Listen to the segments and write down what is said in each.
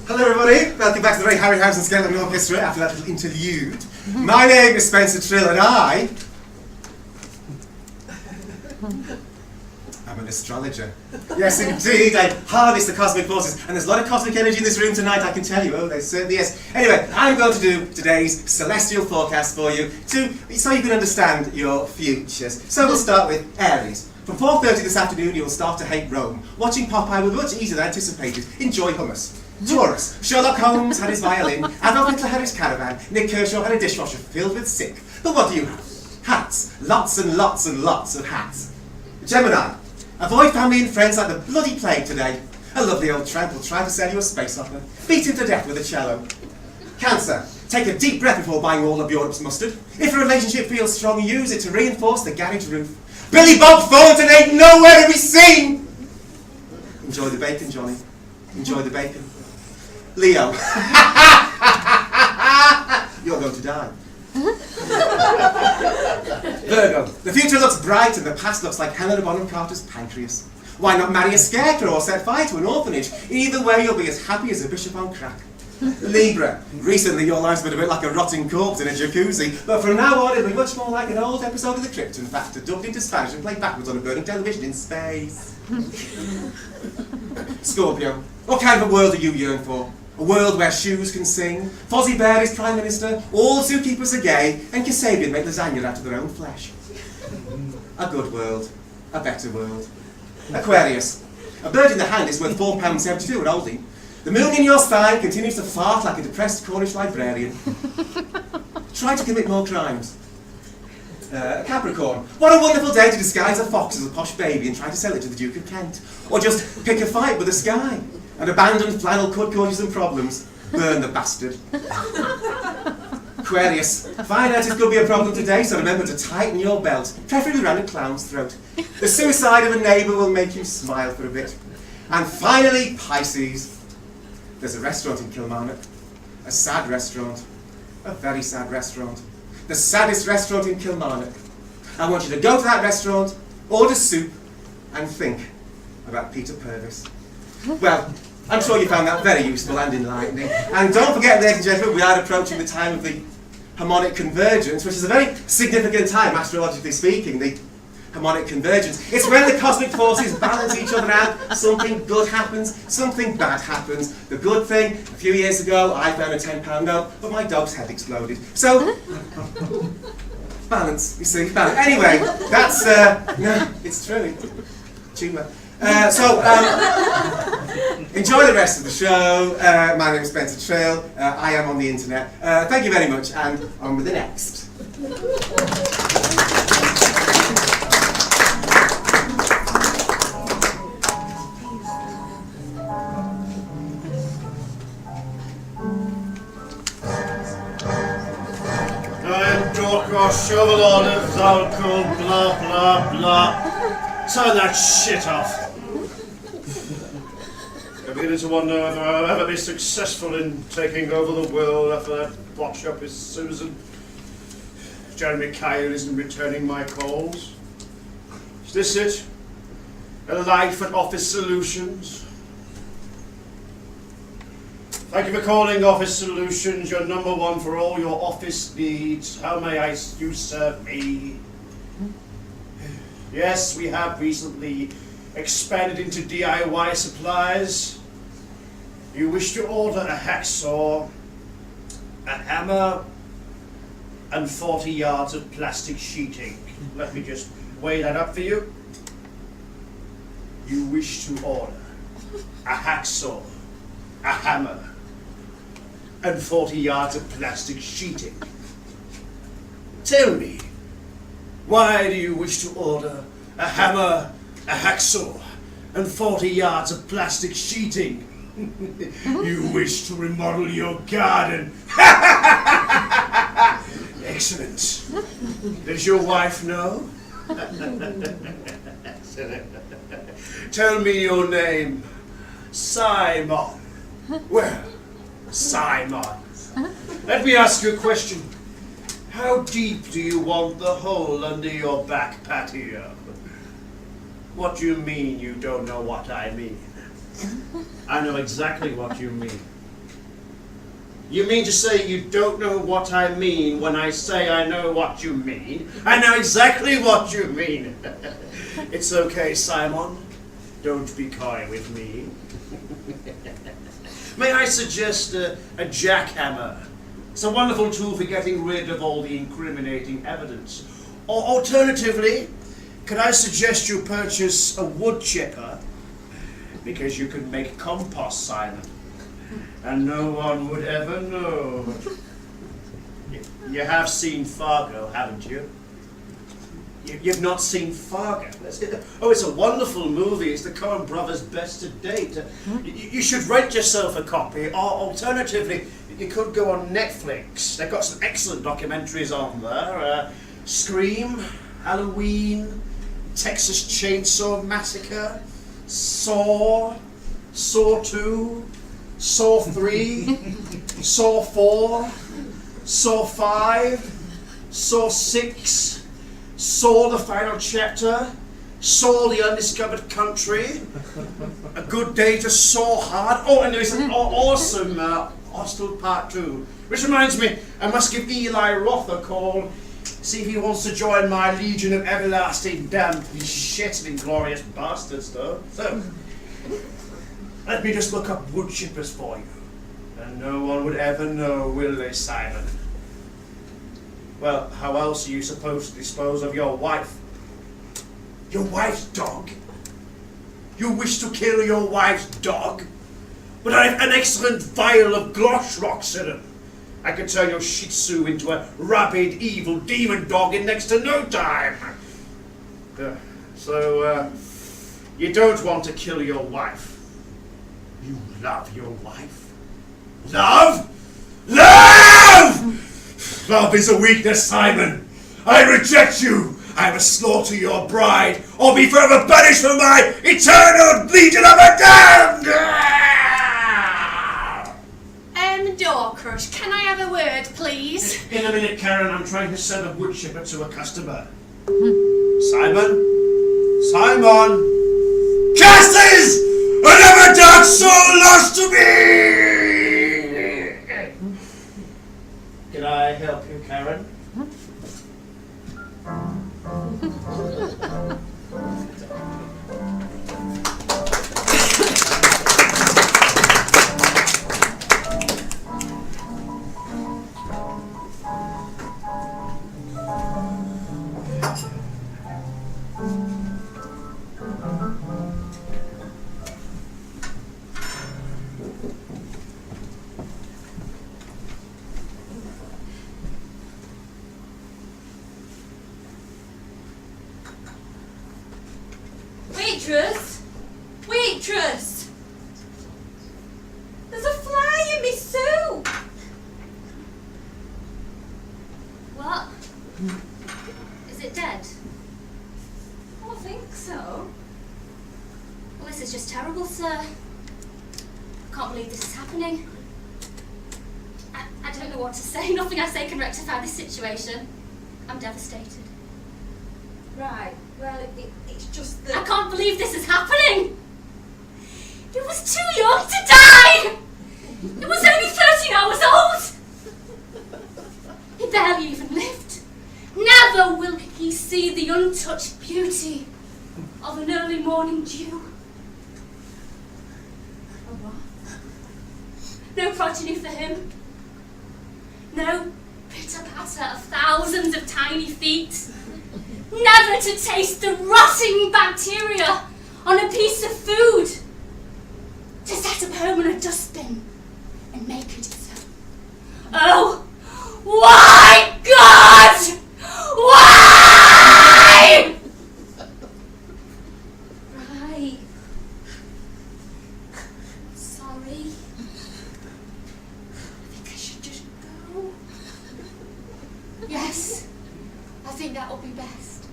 Hello everybody, welcome back to the very Harryhausen Skeleton Orchestra after that little interlude. My name is Spencer Tryll and I'm an astrologer. Yes indeed, I harness the cosmic forces, and there's a lot of cosmic energy in this room tonight, I can tell you. Oh, there's certainly is. Anyway, I'm going to do today's celestial forecast for you, so you can understand your futures. So we'll start with Aries. From 4:30 this afternoon you'll start to hate Rome. Watching Popeye will be much easier than anticipated. Enjoy hummus. Taurus. Sherlock Holmes had his violin, Adolf Hitler had his caravan, Nick Kershaw had a dishwasher filled with sick. But what do you have? Hats. Lots and lots and lots of hats. Gemini. Avoid family and friends like the bloody plague today. A lovely old tramp will try to sell you a space opera. Beat him to death with a cello. Cancer. Take a deep breath before buying all of Europe's mustard. If a relationship feels strong, use it to reinforce the garage roof. Billy Bob Thornton ain't nowhere to be seen! Enjoy the bacon, Johnny. Enjoy the bacon. Leo. You're going to die. Virgo. The future looks bright and the past looks like Helena Bonham Carter's pancreas. Why not marry a scarecrow or set fire to an orphanage? Either way you'll be as happy as a bishop on crack. Libra. Recently your life's been a bit like a rotting corpse in a jacuzzi, but from now on it'll be much more like an old episode of The Krypton Factor, dubbed into Spanish and played backwards on a burning television in space. Scorpio. What kind of a world do you yearn for? A world where shoes can sing, Fozzie Bear is Prime Minister, all zookeepers are gay, and Kasabian make lasagna out of their own flesh. A good world. A better world. Aquarius. A bird in the hand is worth £4.72 at Aldi. The moon in your thigh continues to fart like a depressed Cornish librarian. Try to commit more crimes. Capricorn. What a wonderful day to disguise a fox as a posh baby and try to sell it to the Duke of Kent. Or just pick a fight with the sky. An abandoned flannel could cause you some problems. Burn the bastard. Aquarius. Finances could be a problem today, so remember to tighten your belt, preferably around a clown's throat. The suicide of a neighbour will make you smile for a bit. And finally, Pisces. There's a restaurant in Kilmarnock. A sad restaurant. A very sad restaurant. The saddest restaurant in Kilmarnock. I want you to go to that restaurant, order soup, and think about Peter Purvis. Well, I'm sure you found that very useful and enlightening. And don't forget, ladies and gentlemen, we are approaching the time of the harmonic convergence, which is a very significant time, astrologically speaking, the harmonic convergence. It's when the cosmic forces balance each other out. Something good happens, something bad happens. The good thing, a few years ago, I found a £10 note, but my dog's head exploded. So, balance, you see, balance. Anyway, that's, no, it's true. Tumour. Enjoy the rest of the show. My name is Spencer Tryll. I am on the internet. Thank you very much, and on with the next. Shovel olives, alcohol, blah blah blah. Turn that shit off. I'm beginning to wonder whether I'll ever be successful in taking over the world after that botch up with Susan. Jeremy Kyle isn't returning my calls. Is this it? A life at Office Solutions? Thank you for calling Office Solutions, your number one for all your office needs. How may you serve me? Yes, we have recently expanded into DIY supplies. You wish to order a hacksaw, a hammer, and 40 yards of plastic sheeting. Let me just weigh that up for you. You wish to order a hacksaw, a hammer, and 40 yards of plastic sheeting. Tell me, why do you wish to order a hammer, a hacksaw, and 40 yards of plastic sheeting? You wish to remodel your garden. Excellent. Does your wife know? Tell me your name. Simon. Well, Simon, let me ask you a question. How deep do you want the hole under your back patio? What do you mean you don't know what I mean? I know exactly what you mean. You mean to say you don't know what I mean when I say I know what you mean? I know exactly what you mean. It's okay, Simon. Don't be coy with me. May I suggest a jackhammer? It's a wonderful tool for getting rid of all the incriminating evidence. Or alternatively, could I suggest you purchase a wood chipper? Because you can make compost, Simon. And no one would ever know. You have seen Fargo, haven't you? You've not seen Fargo? Oh, it's a wonderful movie. It's the Coen brothers' best to date. You should rent yourself a copy, or alternatively, you could go on Netflix. They've got some excellent documentaries on there. Scream, Halloween, Texas Chainsaw Massacre, Saw, Saw 2, Saw 3, Saw 4, Saw 5, Saw 6, Saw the Final Chapter, Saw the Undiscovered Country, A Good Day to Saw Hard. Oh, and there's an awesome Hostel Part 2. Which reminds me, I must give Eli Roth a call, see if he wants to join my legion of everlasting damned shit and inglorious bastards, though. So, let me just look up wood chippers for you. And no one would ever know, will they, Simon? Well, how else are you supposed to dispose of your wife? Your wife's dog? You wish to kill your wife's dog? But I have an excellent vial of Gloshrock serum. I could turn your Shih Tzu into a rabid, evil demon dog in next to no time. So, you don't want to kill your wife. You love your wife. Love? Love! Love is a weakness, Simon. I reject you. I must slaughter your bride, or be forever banished from my eternal legion of the damned! Door crush, can I have a word, please? In a minute, Karen. I'm trying to sell a wood chipper to a customer. Simon? Simon! Castles! Another dark soul lost to me! Can I help you, Karen? Waitress! Waitress! There's a fly in my soup! What? Is it dead? I don't think so. Well, this is just terrible, sir. I can't believe this is happening. I don't know what to say. Nothing I say can rectify this situation. I'm devastated. Right, well, it's just that... I can't believe this is happening! It was too young to die! It was only 13 hours old! He barely even lived. Never will he see the untouched beauty of an early morning dew. A what? No progeny for him. No pitter-patter of thousands of tiny feet. Never to taste the rotting bacteria on a piece of food. To set up home in a dustbin and make it his own. Oh, why, God? Why? Right. Sorry. I think I should just go. Yes, I think that will be best.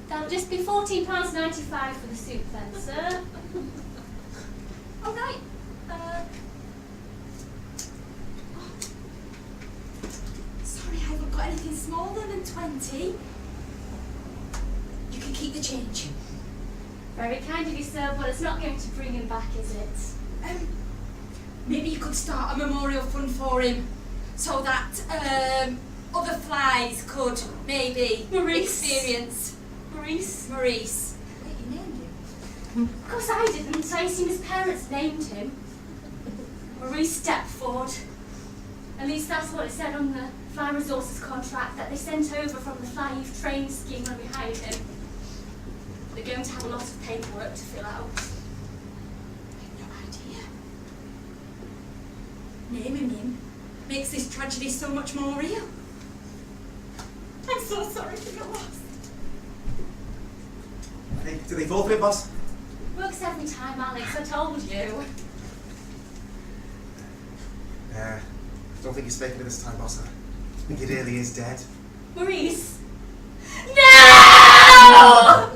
That'll just be £14.95 for the soup then, sir. All right. Sorry, I haven't got anything smaller than 20. You can keep the change. Very kind of you, sir, but it's not going to bring him back, is it? Maybe you could start a memorial fund for him, so that other flies could maybe experience. Maurice. Maurice. Wait, you named him? Of course I didn't. I assume his parents named him. Maurice Stepford. At least that's what it said on the Fly Resources contract that they sent over from the Fly Youth Training Scheme when we hired him. They're going to have a lot of paperwork to fill out. No idea. Naming him makes this tragedy so much more real. I'm so sorry for your loss. Do they fall for it, boss? Works every time, Alex, I told you. I don't think he's faking it this time, boss. I think he really is dead. Maurice? No!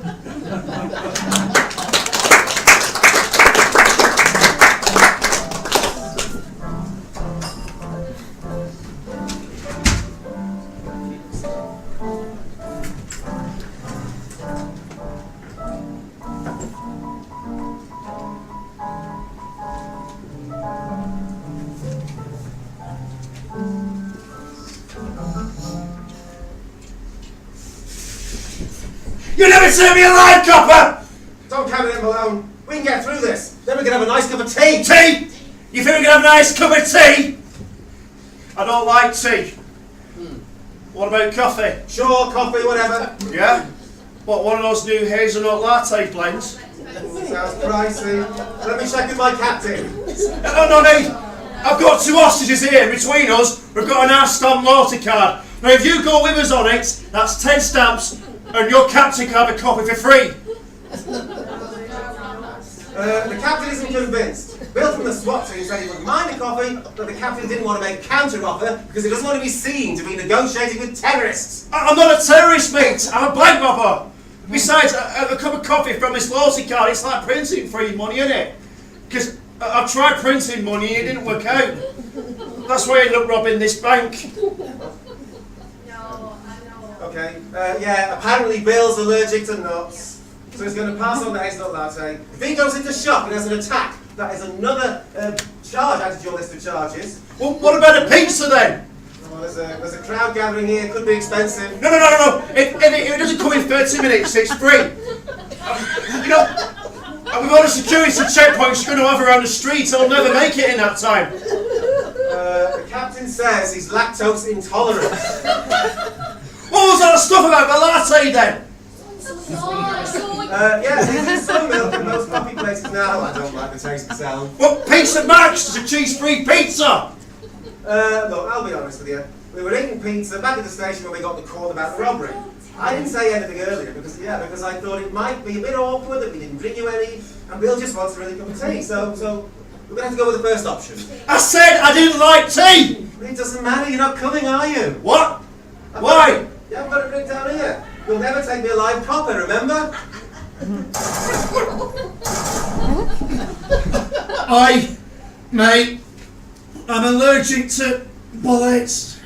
You never see me alive, copper! Don't carry them alone. We can get through this. Then we can have a nice cup of tea. Tea? You think we can have a nice cup of tea? I don't like tea. What about coffee? Sure, coffee, whatever. Yeah? What, one of those new hazelnut latte blends? Sounds pricey. Let me check with my captain. No need. I've got 2 hostages here. Between us, we've got an R-stamp loyalty card. Now, if you go with us on it, that's 10 stamps, and your captain can have a copy for free. The captain isn't convinced. Bill from the SWAT team said he wouldn't mind a coffee, but the captain didn't want to make a counter-offer because he doesn't want to be seen to be negotiating with terrorists. I'm not a terrorist, mate. I'm a bank robber. Besides, a cup of coffee from this loyalty card, it's like printing free money, isn't it? Because I've tried printing money and it didn't work out. That's why I ended up robbing this bank. Okay, yeah, apparently Bill's allergic to nuts, so he's going to pass on the hazelnut latte. If he goes into shock and has an attack, that is another charge added to your list of charges. Well, what about a pizza then? Well, there's a crowd gathering here, could be expensive. No. If it doesn't come in 30 minutes, it's free. You know, and with all the security checkpoints you're going to have around the street, I'll never make it in that time. The captain says he's lactose intolerant. What was all the stuff about the latte then? Yeah, there's some milk in most coffee places now. I don't like the taste myself. Well, Pizza Max is a cheese-free pizza! Look, I'll be honest with you. We were eating pizza back at the station when we got the call about the robbery. I didn't say anything earlier because I thought it might be a bit awkward that we didn't bring you any, and Bill just wants a really cup of tea. So we're going to have to go with the first option. I said I didn't like tea! It doesn't matter, you're not coming, are you? What? Why? You haven't got it written down here. You'll never take me a live copper, remember? Mate, I'm allergic to bullets.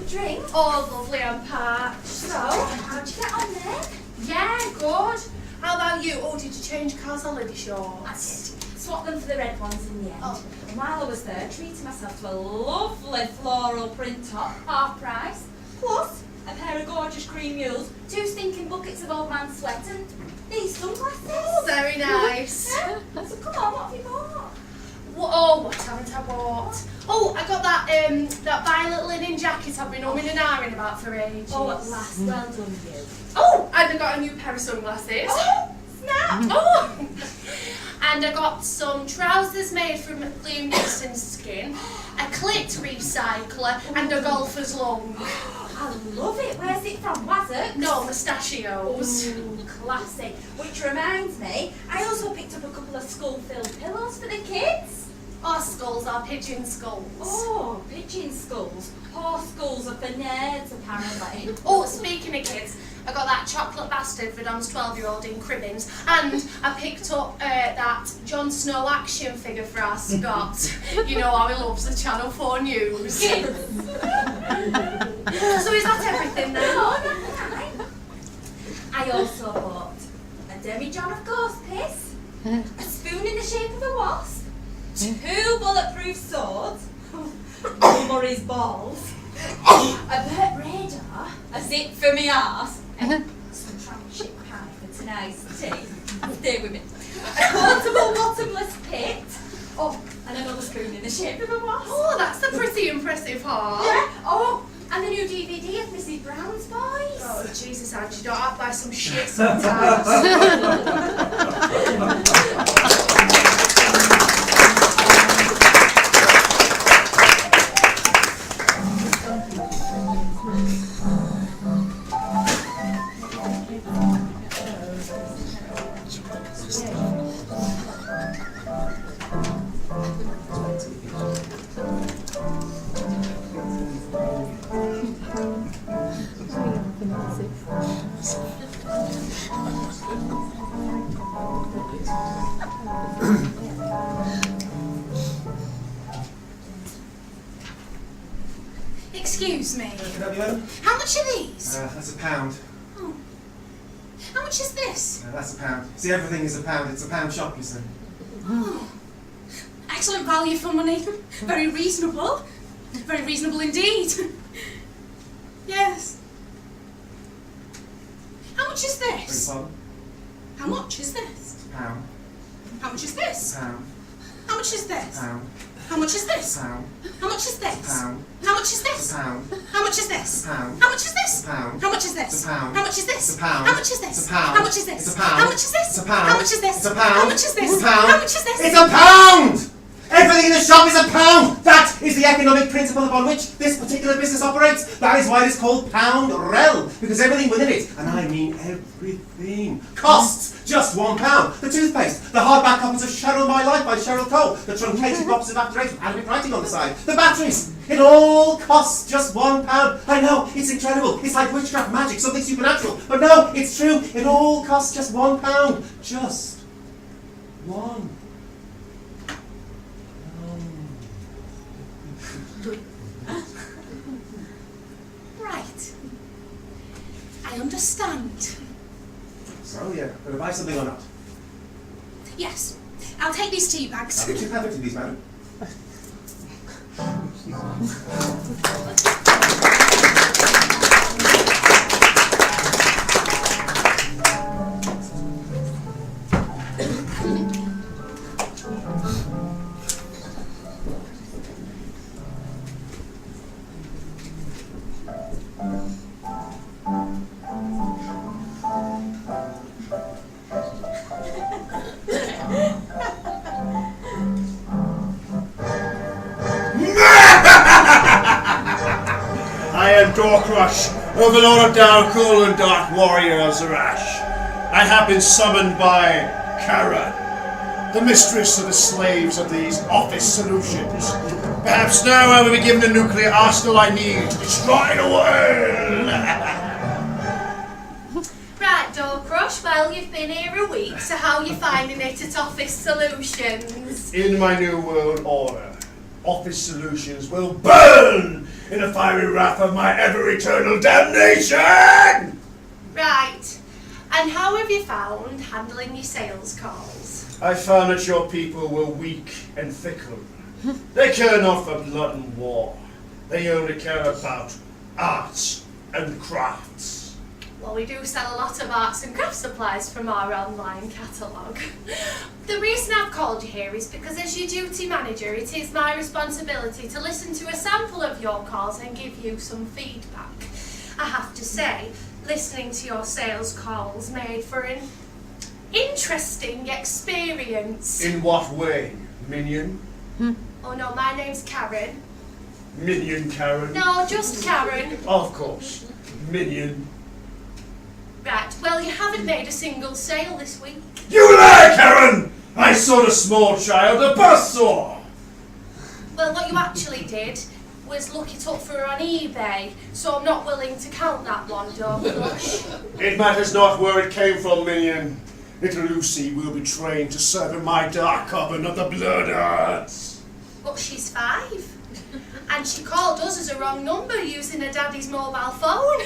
Drink. Oh, lovely, I'm parched. So, how'd you get on then? Yeah, good. How about you? Oh, did you change cars on Lady Shaw? I did. Swap them for the red ones in the end. Oh. And while I was there, treating myself to a lovely floral print top, half price, plus a pair of gorgeous cream mules, 2 stinking buckets of old man sweat, and these sunglasses. Oh, very nice. So come on, what have you bought? What haven't I bought? Oh, I got that that violet linen jacket I've been umming and ahhing about for ages. Oh, at last, well done you. Oh, and I got a new pair of sunglasses. Oh, snap! Oh! And I got some trousers made from Liam Neeson's skin, a clit recycler, and a golfer's lung. I love it. Where's it from? Wazzock? No, mustachios. Ooh, classic. Which reminds me, I also picked up a couple of skull-filled pillows for the kids. Or skulls, or pigeon skulls. Oh, pigeon skulls. Horse skulls are for nerds, apparently. Oh, speaking of kids, I got that chocolate bastard for Don's 12-year-old in Cribbins, and I picked up that Jon Snow action figure for our Scott. You know how he loves the Channel 4 news. So is that everything then? Oh, no. I also bought a demijohn of ghost piss, a spoon in the shape of a wasp, 2 bulletproof swords, Bill Murray's balls, a Burt radar, a zip for me arse, and some shit pie for tonight's tea. Stay with me. A portable bottomless pit. Oh, and another spoon in the shape of a wasp. Oh, that's a pretty impressive haul. Yeah. Oh, and the new DVD of Mrs. Brown's Boys. Oh, Jesus, Ange, you don't have to buy some shit sometimes. Excuse me. Can I have you? How much are these? That's £1. Oh. How much is this? That's £1. See, everything is £1. It's a pound shop, you see. Oh. Excellent value for money. Very reasonable. Very reasonable indeed. Yes. How much is this? £1. How much is this? £1. How much is this? £1. How much is this? £1. How much is this? £1. How much is this? £1. How much is this? £1. How much is this? £1. How much is this? £1. How much is this? It's a pound. How much is this? It's a pound. How much is this? It's a pound. How much is this? It's a pound. How much is this? It's a pound. How much is this? It's a pound. How much is this? It's a pound. How much is this? It's a pound! Everything in the shop is a pound! That is the economic principle upon which this particular business operates. That is why it is called Pound Rel, because everything within it, and I mean everything, costs just £1. The toothpaste, the hardback copies of Cheryl My Life by Cheryl Cole, the truncated boxes of After 8 with Arabic writing on the side, the batteries, it all costs just £1. I know, it's incredible, it's like witchcraft magic, something supernatural, but no, it's true, it all costs just £1. Just one. Right. I understand. So, yeah, going to buy something or not? Yes. I'll take these tea bags. I'll get you perfect in these, madam. I am Dorcrush, Overlord of Darkul and Dark Warrior of Zarash. I have been summoned by Kara, the mistress of the slaves of these office solutions. Perhaps now I will be given the nuclear arsenal I need to destroy the world. Right, Dorcrush, well, you've been here a week, so how are you finding it at Office Solutions? In my new world order, Office Solutions will burn in the fiery wrath of my ever-eternal damnation! Right. And how have you found handling your sales calls? I found that your people were weak and fickle. They care not for blood and war. They only care about arts and crafts. Well, we do sell a lot of arts and craft supplies from our online catalogue. The reason I've called you here is because as your duty manager, it is my responsibility to listen to a sample of your calls and give you some feedback. I have to say, listening to your sales calls made for an interesting experience. In what way, Minion? Oh no, my name's Karen. Minion Karen? No, just Karen. Of course. Minion. Right, well, you haven't made a single sale this week. You lie, Karen! I sold a small child a buzzsaw! Well, what you actually did was look it up for her on eBay, so I'm not willing to count that one, Douglas. It matters not where it came from, Minion. Little Lucy will be trained to serve in my dark coven of the blood arts. But she's 5. And she called us as a wrong number using her daddy's mobile phone.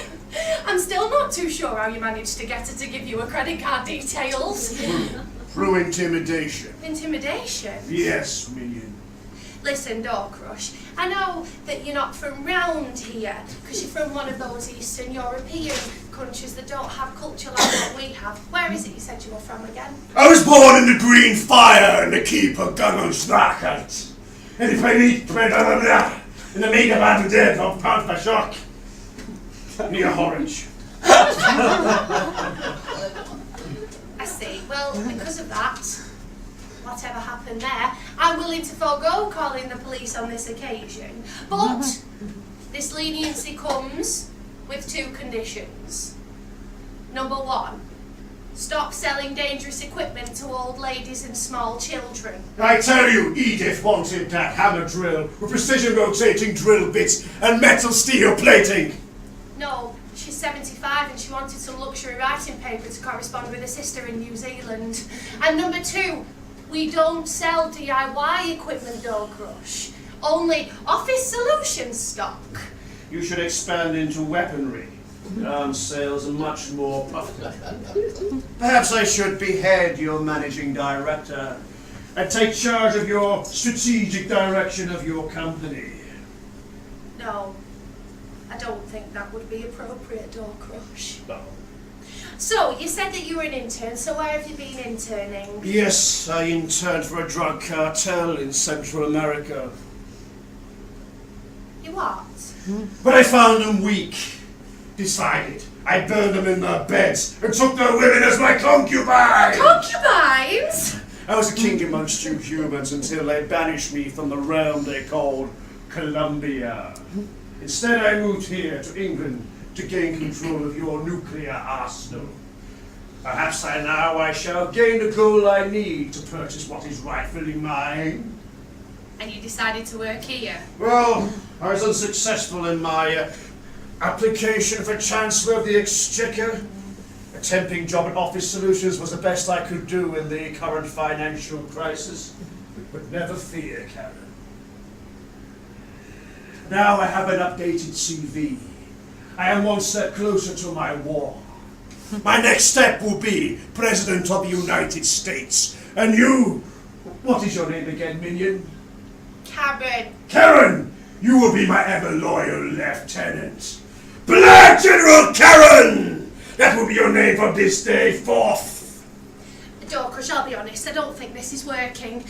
I'm still not too sure how you managed to get her to give you her credit card details. Through intimidation. Intimidation? Yes, Minion. Listen, Doorcrush, I know that you're not from round here, because you're from one of those Eastern European countries that don't have culture like what we have. Where is it you said you were from again? I was born in the Green Fire and the keep of Gungelschlagert. And if I need bread on that, in the mega bad dead of Pound by Shock. Near Horridge. I see. Well, because of that, whatever happened there, I'm willing to forego calling the police on this occasion. But this leniency comes with 2 conditions. Number 1, stop selling dangerous equipment to old ladies and small children. I tell you, Edith wanted that hammer drill with precision rotating drill bits and metal steel plating. No, she's 75 and she wanted some luxury writing paper to correspond with her sister in New Zealand. And number 2, we don't sell DIY equipment, Doorcrush. Only office solutions stock. You should expand into weaponry. Arms sales are much more profitable. Perhaps I should behead your managing director and take charge of your strategic direction of your company. No, I don't think that would be appropriate, Doorcrush. No. So, you said that you were an intern, so where have you been interning? Yes, I interned for a drug cartel in Central America. You what? But I found them weak. Decided. I burned them in their beds and took their women as my concubines! Concubines? I was a king amongst you humans until they banished me from the realm they called Columbia. Instead, I moved here to England to gain control of your nuclear arsenal. Perhaps now I shall gain the goal I need to purchase what is rightfully mine. And you decided to work here? Well, I was unsuccessful in my application for Chancellor of the Exchequer. A temping job at Office Solutions was the best I could do in the current financial crisis. But never fear, Karen. Now I have an updated CV. I am one step closer to my war. My next step will be President of the United States. And you, what is your name again, Minion? Karen. Karen, you will be my ever loyal lieutenant. Black General Karen! That will be your name from this day forth. Doorcrush, I'll be honest, I don't think this is working.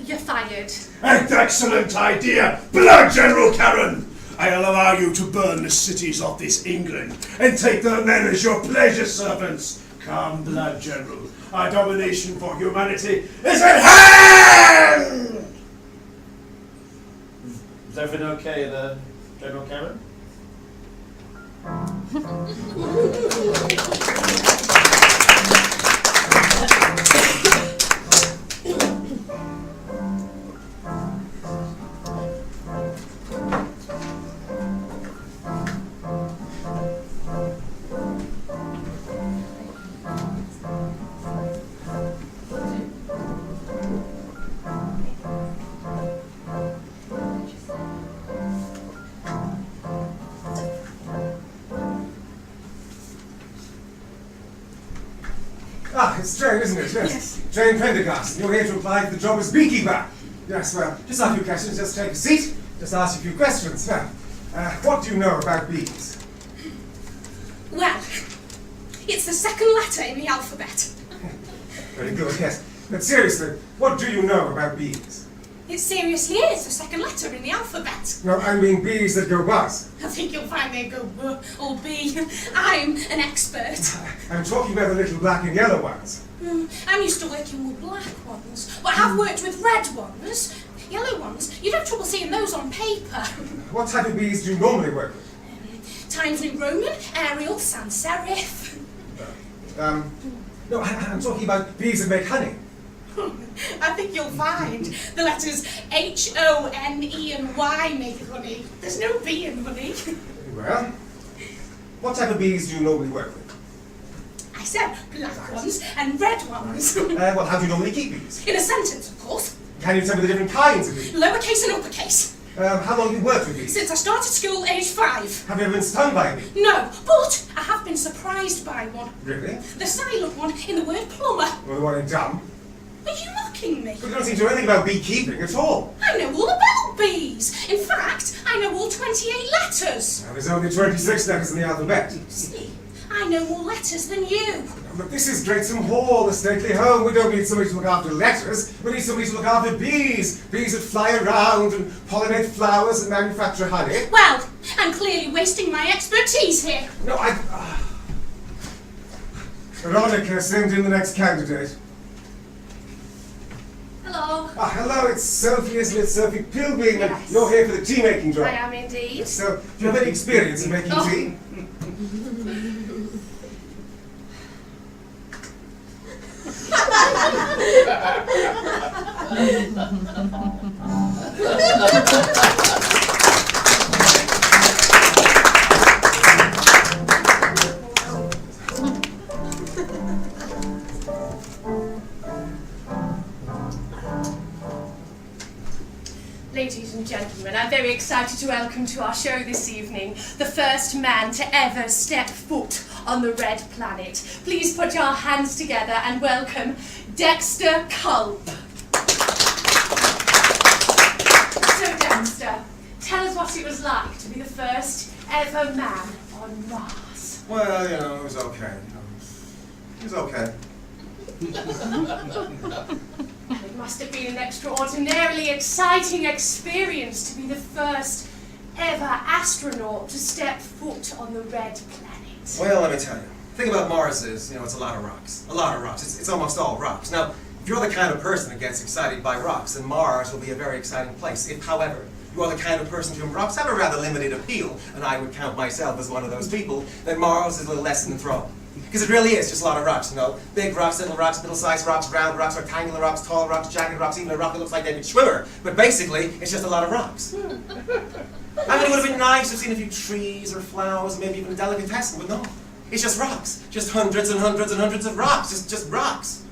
You're fired. An excellent idea, Black General Karen! I'll allow you to burn the cities of this England and take their men as your pleasure servants. Come, Blood General, our domination for humanity is at hand! Is everything okay there, General Karen? Ah, it's Jane, isn't it? Yes. Jane Prendergast. You're here to apply for the job as beekeeper. Yes, well, just ask a few questions. Just take a seat. Just ask a few questions. Now, what do you know about bees? Well, It's the second letter in the alphabet. Very good, yes. But seriously, what do you know about bees? It seriously is the second letter in the alphabet. No, I mean bees that go buzz. I think you'll find they go B or B. I'm an expert. I'm talking about the little black and yellow ones. I'm used to working with black ones, but I have worked with red ones. Yellow ones, you'd have trouble seeing those on paper. What type of bees do you normally work with? Times New Roman, Arial, sans serif. No, I'm talking about bees that make honey. I think you'll find the letters H, O, N, E and Y make honey. There's no B in honey. Well, what type of bees do you normally work with? I said black ones and red ones. Well, how do you normally keep bees? In a sentence, of course. Can you tell me the different kinds of bees? Lowercase and uppercase. How long have you worked with bees? Since I started school, age 5. Have you ever been stung by a bee? No, but I have been surprised by one. Really? The silent one in the word plumber. Or the one in dumb? Are you mocking me? But you don't seem to know anything about beekeeping at all. I know all about bees. In fact, I know all 28 letters. Now, there's only 26 letters in the alphabet. See, I know more letters than you. But this is Drayton Hall, the stately home. We don't need somebody to look after letters. We need somebody to look after bees. Bees that fly around and pollinate flowers and manufacture honey. Well, I'm clearly wasting my expertise here. No, Veronica, send in the next candidate. Hello. Hello, it's Sophie, isn't it? Sophie Pilbeam, Yes. and you're here for the tea making job. I am indeed. So, do you have any experience in making tea? Ladies and gentlemen, I'm very excited to welcome to our show this evening the first man to ever step foot on the red planet. Please put your hands together and welcome Dexter Culp. So Dexter, tell us what it was like to be the first ever man on Mars. Well, it was okay. It was okay. It must have been an extraordinarily exciting experience to be the first ever astronaut to step foot on the red planet. Well, let me tell you. The thing about Mars is, it's a lot of rocks. A lot of rocks. It's almost all rocks. Now, if you're the kind of person that gets excited by rocks, then Mars will be a very exciting place. If, however, you are the kind of person to whom rocks have a rather limited appeal, and I would count myself as one of those people, then Mars is a little less enthralling. Because it really is just a lot of rocks, Big rocks, little rocks, middle-sized rocks, round rocks, rectangular rocks, tall rocks, jagged rocks, even a rock that looks like David Schwimmer. But basically, it's just a lot of rocks. I mean, it would have been nice to have seen a few trees or flowers, maybe even a delicatessen, but no. It's just rocks. Just hundreds and hundreds and hundreds of rocks. Just rocks.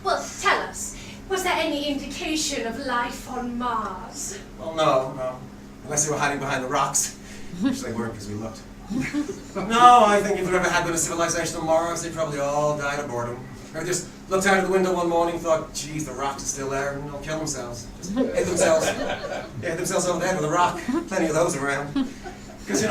Well, tell us, was there any indication of life on Mars? Well, no. Unless they were hiding behind the rocks. Which they weren't because we looked. No, I think if there ever had been a civilization on Mars, they probably all died of boredom. Or just looked out of the window one morning and thought, geez, the rocks are still there, and they'll kill themselves. Just hit themselves. Yeah, hit themselves over the head with a rock. Plenty of those around. Because,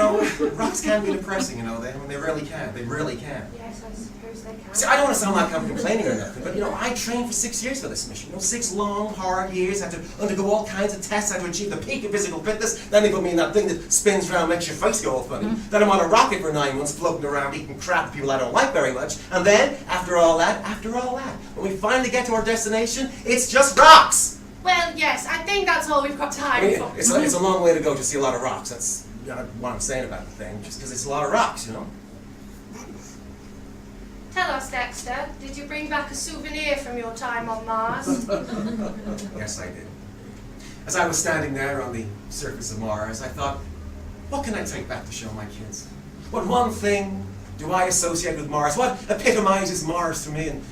rocks can be depressing, they really can. They really can. Yes, I suppose they can. See, I don't want to sound like I'm complaining or nothing, but, I trained for 6 years for this mission. 6 long, hard years. I had to undergo all kinds of tests. I had to achieve the peak of physical fitness. Then they put me in that thing that spins around and makes your face go all funny. Then I'm on a rocket for 9 months, floating around, eating crap people I don't like very much. And then, after all that, when we finally get to our destination, it's just rocks! Well, yes, I think that's all we've got time for. It's a long way to go to see a lot of rocks. That's what I'm saying about the thing, just because it's a lot of rocks, Tell us, Dexter, did you bring back a souvenir from your time on Mars? Yes, I did. As I was standing there on the surface of Mars, I thought, what can I take back to show my kids? What one thing do I associate with Mars? What epitomizes Mars to me? And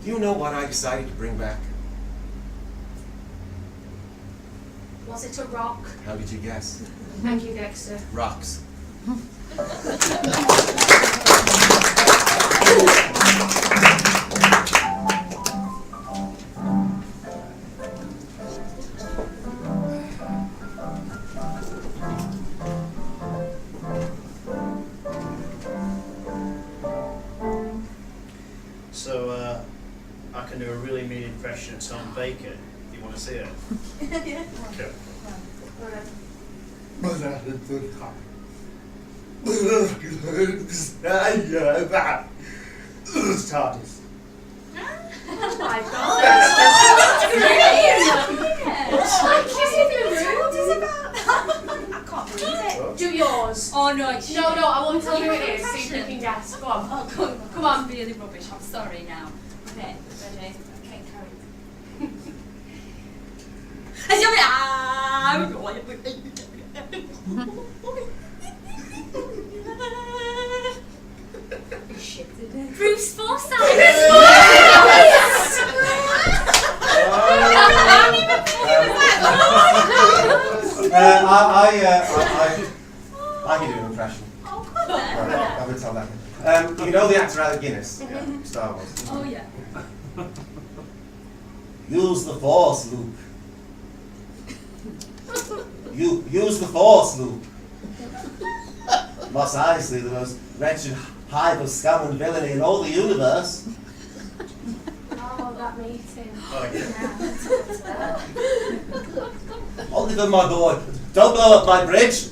do you know what I decided to bring back? Was it a rock? How did you guess? Thank you, Dexter. Rocks. So I can do a really mean impression of Tom Baker. Do you want to see it? Yeah. Okay. TARDIS. Oh my god. That's Brilliant. I can't believe it. Do yours. Oh no, it's No, I won't tell you who it is, so you can guess. Go on. Oh, come on, really rubbish. I'm sorry now. Okay, ready? Okay, carry. Bruce Forsyth. I can do an impression. Oh, come on. Right, I will tell that. You know the actor Alec Guinness? Yeah, Star Wars. Oh yeah. Use the Force, Luke. Use the Force, Luke. Mos Eisley, the most wretched hive of scum and villainy in all the universe. Oh, that meeting. Oh, yeah. Oliver, my boy, don't blow up my bridge.